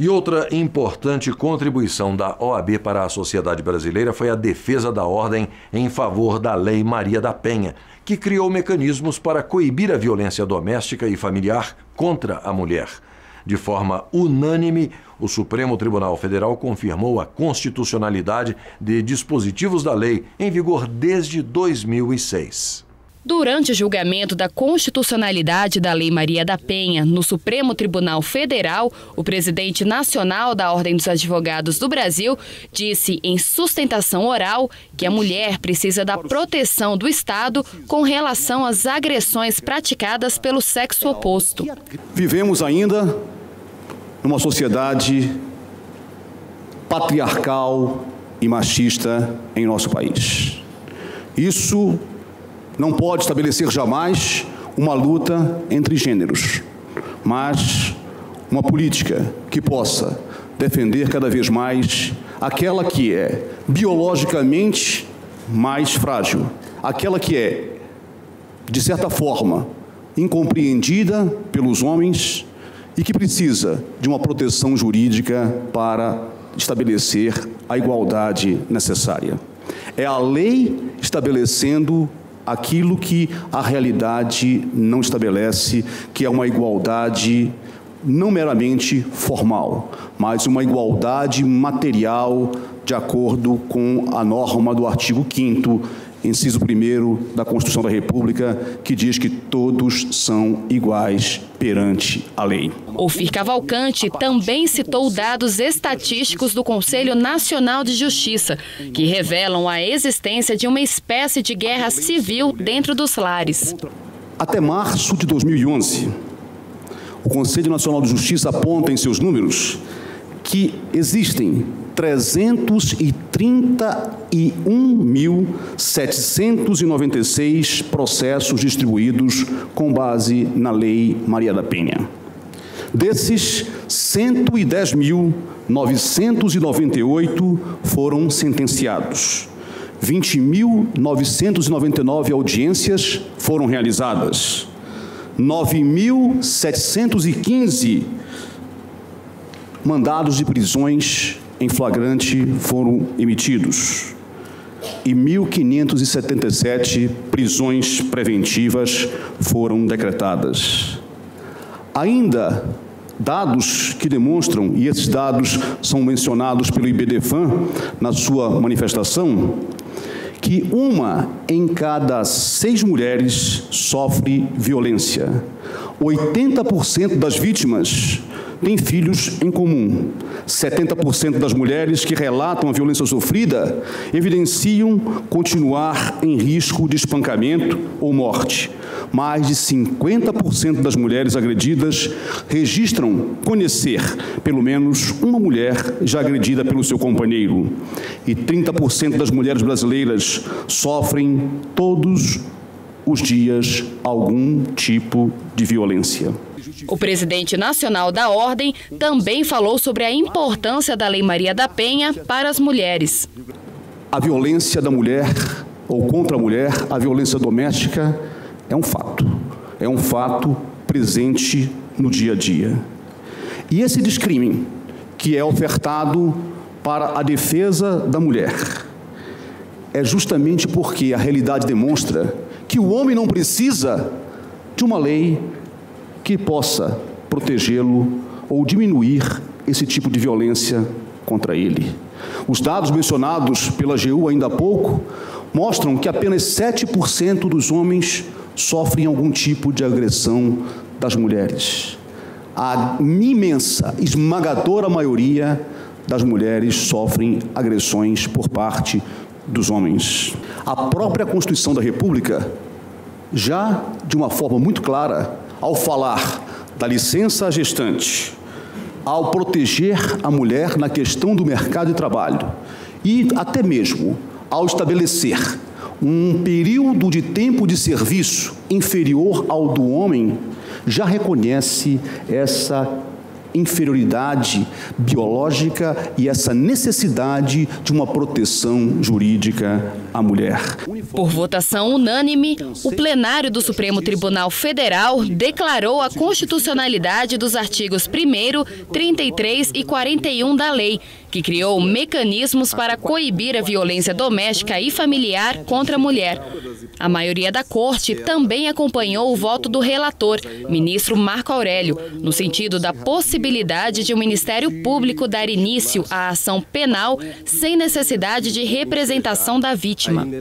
E outra importante contribuição da OAB para a sociedade brasileira foi a defesa da ordem em favor da Lei Maria da Penha, que criou mecanismos para coibir a violência doméstica e familiar contra a mulher. De forma unânime, o Supremo Tribunal Federal confirmou a constitucionalidade de dispositivos da lei em vigor desde 2006. Durante o julgamento da constitucionalidade da Lei Maria da Penha no Supremo Tribunal Federal, o presidente nacional da Ordem dos Advogados do Brasil disse em sustentação oral que a mulher precisa da proteção do Estado com relação às agressões praticadas pelo sexo oposto. Vivemos ainda numa sociedade patriarcal e machista em nosso país. Isso não pode estabelecer jamais uma luta entre gêneros, mas uma política que possa defender cada vez mais aquela que é biologicamente mais frágil, aquela que é, de certa forma, incompreendida pelos homens e que precisa de uma proteção jurídica para estabelecer a igualdade necessária. É a lei estabelecendo aquilo que a realidade não estabelece, que é uma igualdade não meramente formal, mas uma igualdade material de acordo com a norma do artigo 5º, inciso 1º da Constituição da República, que diz que todos são iguais perante a lei. Ofir Cavalcante também citou dados estatísticos do Conselho Nacional de Justiça, que revelam a existência de uma espécie de guerra civil dentro dos lares. Até março de 2011, o Conselho Nacional de Justiça aponta em seus números que existem 331.796 processos distribuídos com base na Lei Maria da Penha. Desses, 110.998 foram sentenciados. 20.999 audiências foram realizadas. 9.715 mandados de prisões em flagrante foram emitidos e 1.577 prisões preventivas foram decretadas. Ainda dados que demonstram, e esses dados são mencionados pelo IBDFAN na sua manifestação, que 1 em cada 6 mulheres sofre violência. 80% das vítimas têm filhos em comum. 70% das mulheres que relatam a violência sofrida evidenciam continuar em risco de espancamento ou morte. Mais de 50% das mulheres agredidas registram conhecer pelo menos uma mulher já agredida pelo seu companheiro. E 30% das mulheres brasileiras sofrem todos os dias algum tipo de violência. O presidente nacional da Ordem também falou sobre a importância da Lei Maria da Penha para as mulheres. A violência da mulher ou contra a mulher, a violência doméstica, é um fato presente no dia a dia. E esse descrime que é ofertado para a defesa da mulher é justamente porque a realidade demonstra que o homem não precisa de uma lei que possa protegê-lo ou diminuir esse tipo de violência contra ele. Os dados mencionados pela AGU ainda há pouco mostram que apenas 7% dos homens sofrem algum tipo de agressão das mulheres. A imensa, esmagadora maioria das mulheres sofrem agressões por parte dos homens. A própria Constituição da República, já de uma forma muito clara, ao falar da licença gestante, ao proteger a mulher na questão do mercado de trabalho e até mesmo ao estabelecer um período de tempo de serviço inferior ao do homem, já reconhece essa inferioridade biológica e essa necessidade de uma proteção jurídica à mulher. Por votação unânime, o plenário do Supremo Tribunal Federal declarou a constitucionalidade dos artigos 1º, 33 e 41 da lei, que criou mecanismos para coibir a violência doméstica e familiar contra a mulher. A maioria da Corte também acompanhou o voto do relator, ministro Marco Aurélio, no sentido da possibilidade de o Ministério Público dar início à ação penal sem necessidade de representação da vítima.